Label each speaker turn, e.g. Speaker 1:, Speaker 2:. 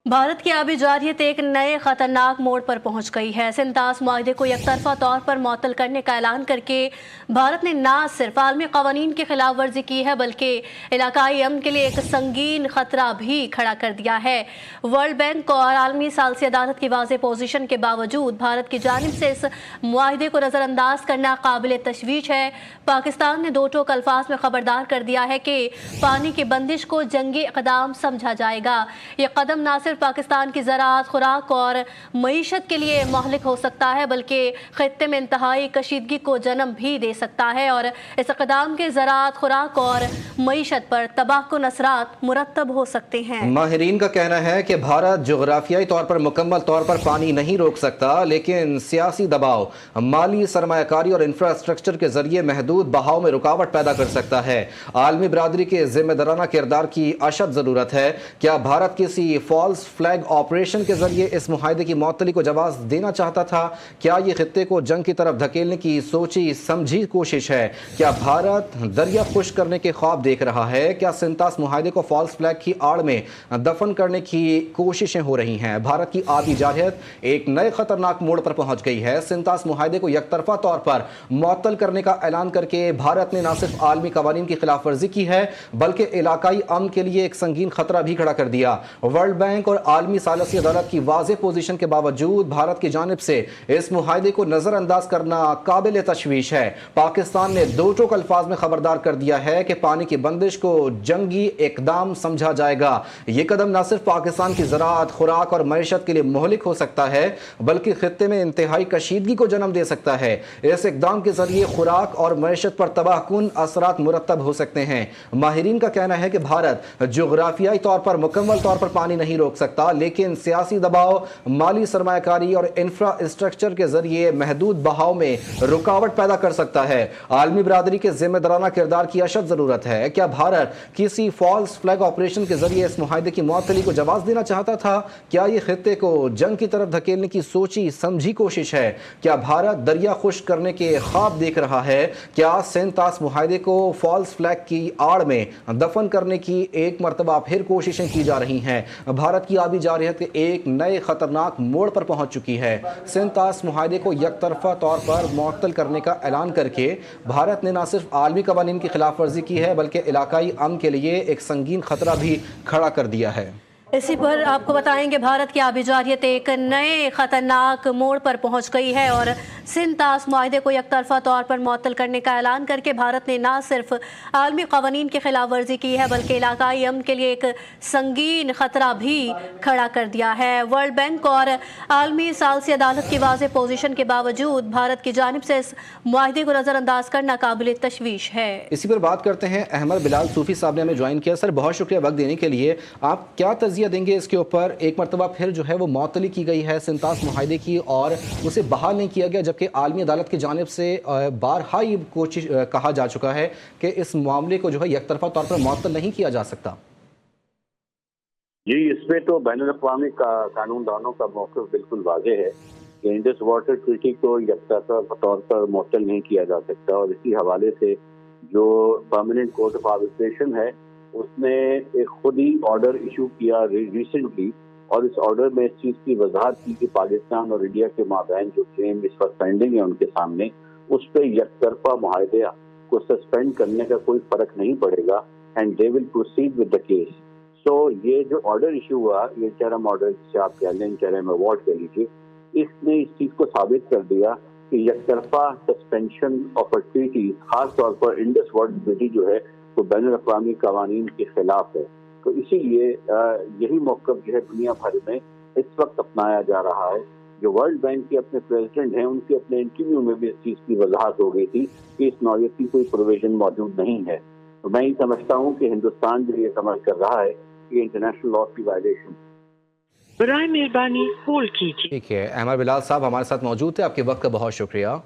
Speaker 1: भारत की आबी जारियत एक नए खतरनाक मोड़ पर पहुंच गई है। सिंतास मुआहदे को एकतरफा तौर पर मुअत्तल करने का ऐलान करके भारत ने न सिर्फ आलमी कवानीन की खिलाफ वर्जी की है बल्कि इलाकाई अमन के लिए एक संगीन खतरा भी खड़ा कर दिया है। वर्ल्ड बैंक और आलमी सालसी अदालत की वाज़ेह पोजीशन के बावजूद भारत की जानिब से इस मुआहदे को नज़रअंदाज करना काबिल तशवीश है। पाकिस्तान ने दो टोक अल्फाज में खबरदार कर दिया है कि पानी की बंदिश को जंगी इक़दाम समझा जाएगा। ये कदम न सिर्फ पाकिस्तान की ज़राअत, खुराक और मईशत के लिए मुहलिक हो सकता है बल्कि खित्ते में इंतहाई कशीदगी को जन्म भी दे सकता है और इस इक़दाम के ज़राअत, खुराक और मईशत पर तबाहकुन असरात मुरतब हो सकते हैं।
Speaker 2: माहिरीन का कहना है कि भारत जोग्राफियाई तौर पर मुकम्मल तौर पर पानी नहीं रोक सकता, लेकिन सियासी दबाव, माली सरमायाकारी और इंफ्रास्ट्रक्चर के जरिए महदूद बहाव में रुकावट पैदा कर सकता है। आलमी बरादरी के जिम्मेदाराना किरदार की अशद ज़रूरत है। क्या भारत किसी फॉल्स फ्लैग ऑपरेशन के जरिए इस मुआहदे की मुअत्तली को जवाब देना चाहता था? क्या ये खित्ते को जंग की तरफ धकेलने की सोची समझी कोशिश है? क्या भारत दरिया खुश करने के ख्वाब देख रहा है? क्या सिंतास मुआहदे को फॉल्स फ्लैग की आड़ में दफन करने की कोशिशें हो रही हैं? भारत की आबी जारहियत एक नए खतरनाक मोड़ पर पहुंच गई है। सिंतास मुआहदे को यकतरफा तौर पर मुअत्तल करने का ऐलान करके भारत ने न सिर्फ आलमी कवानीन की खिलाफ वर्जी की है बल्कि इलाकाई अमन के लिए एक संगीन खतरा भी खड़ा कर दिया। वर्ल्ड बैंक और आलमी सालसी अदालत की वाज़ेह पोजीशन के बावजूद भारत की जानिब से इस मुआहदे को नजरअंदाज करना काबिल तशवीश है। पाकिस्तान ने दो टोक अल्फाज में खबरदार कर दिया है कि पानी की बंदिश को जंगी इकदाम समझा जाएगा। ये कदम न सिर्फ पाकिस्तान की ज़राअत, खुराक और मईशत के लिए मुहलिक हो सकता है बल्कि खित्ते में इंतहाई कशीदगी को जन्म दे सकता है। इस इकदाम के जरिए खुराक और मईशत पर तबाहकुन असरात मुरतब हो सकते हैं। माहिरीन का कहना है कि भारत जोग्राफियाई तौर पर मुकम्मल तौर पर पानी नहीं रोक सकता, लेकिन सियासी दबाव, माली सरमायाकारी और इंफ्रास्ट्रक्चर के जरिए महदूद बहाव में रुकावट पैदा कर सकता है। आलमी बरादरी के जिम्मेदाराना किरदार की अशद जरूरत है। क्या भारत किसी फॉल्स फ्लैग ऑपरेशन के जरिए इस मुआहदे की मुअत्तली को जवाब देना चाहता था? क्या ये खित्ते को जंग की तरफ धकेलने की सोची समझी कोशिश है? क्या भारत दरिया खुश करने के ख्वाब देख रहा है? क्या सिंतास मुआहदे को फॉल्स फ्लैग की आड़ में दफन करने की एक मरतबा फिर कोशिशें की जा रही हैं? भारत की आबी जारहियत एक नए खतरनाक मोड़ पर पहुंच चुकी है। सिंतास मुआहदे को यकतरफा तौर पर मुअत्तल करने का ऐलान करके भारत ने न सिर्फ आलमी कवानीन की खिलाफ वर्जी की है बल्कि इलाकाई अमन के लिए एक संगीन खतरा भी खड़ा कर दिया है।
Speaker 1: इसी पर आपको बताएंगे भारत की आबी जारहियत एक नए खतरनाक मोड़ पर पहुंच गई है और सिंतास मुआहदे को यकतरफा तौर पर मुअत्तल करने का ऐलान करके भारत ने न सिर्फ आलमी कवानीन की खिलाफ वर्जी की है बल्कि इलाकाई अमन के लिए एक संगीन खतरा भी खड़ा कर दिया है। वर्ल्ड बैंक और आलमी सालसी अदालत की वाज़ेह पोजीशन के बावजूद भारत की जानिब से इस मुआहदे को नज़रअंदाज करना काबिल तशवीश है।
Speaker 2: इसी पर बात करते हैं। अहमद बिलाल सूफी साहब ने हमें ज्वाइन किया। सर, बहुत शुक्रिया वक्त देने के लिए। आप क्या देंगे इसके ऊपर? एक मरतबा फिर जो है वो मुअत्तली की गई है सिंतास मुआहदे की और उसे बहाल नहीं किया गया, जबकि आलमी अदालत की जानिब से बारहा ये कोशिश कहा जा चुका है कि इस मामले को जो है यकतरफा तौर पर मुअत्तल नहीं किया जा सकता।
Speaker 3: जी, इसमें तो बैनुल-अक़वामी कानूनदानों का मौक़िफ़ बिल्कुल वाज़ेह है कि इंडस वाटर ट्रीटी को यकतरफा तौर पर मुअत्तल नहीं किया जा सकता और इसी हवाले से जो परमानेंट कोर्ट ऑफ आर्बिट्रेशन है उसने एक खुद ही ऑर्डर इशू किया रिसेंटली और इस ऑर्डर में इस चीज़ की वजाहत की कि पाकिस्तान और इंडिया के माबैन जो क्लेम इस वक्त पेंडिंग है उनके सामने, उस पर यकतरफा मुआहदे को सस्पेंड करने का कोई फर्क नहीं पड़ेगा and they will proceed with the case. So ये जो ऑर्डर इशू हुआ, ये इंटरिम ऑर्डर जिसे आप कह लें, इंटरिम अवार्ड कह लीजिए, इसने इस चीज़ को साबित कर दिया कि यकतरफा सस्पेंशन ऑफ अ ट्रीटी, खास तौर पर इंडस वाटर ट्रीटी जो है तो बैनुल-अक़वामी कवानीन के खिलाफ है। तो इसीलिए यही मौक़िफ़ जो है दुनिया भर में इस वक्त अपनाया जा रहा है। जो वर्ल्ड बैंक के अपने प्रेसिडेंट हैं उनके अपने इंटरव्यू में भी इस चीज़ की वजाहत हो गई थी कि इस नौयत की कोई प्रोविजन मौजूद नहीं है। तो मैं ये समझता हूँ कि हिंदुस्तान जो ये समझ कर रहा है कि इंटरनेशनल लॉ की वायलेशन।
Speaker 4: बराए मेहरबानी होल्ड कीजिए।
Speaker 2: ठीक है, अहमद बिलाल साहब हमारे साथ मौजूद थे। आपके वक्त का बहुत शुक्रिया।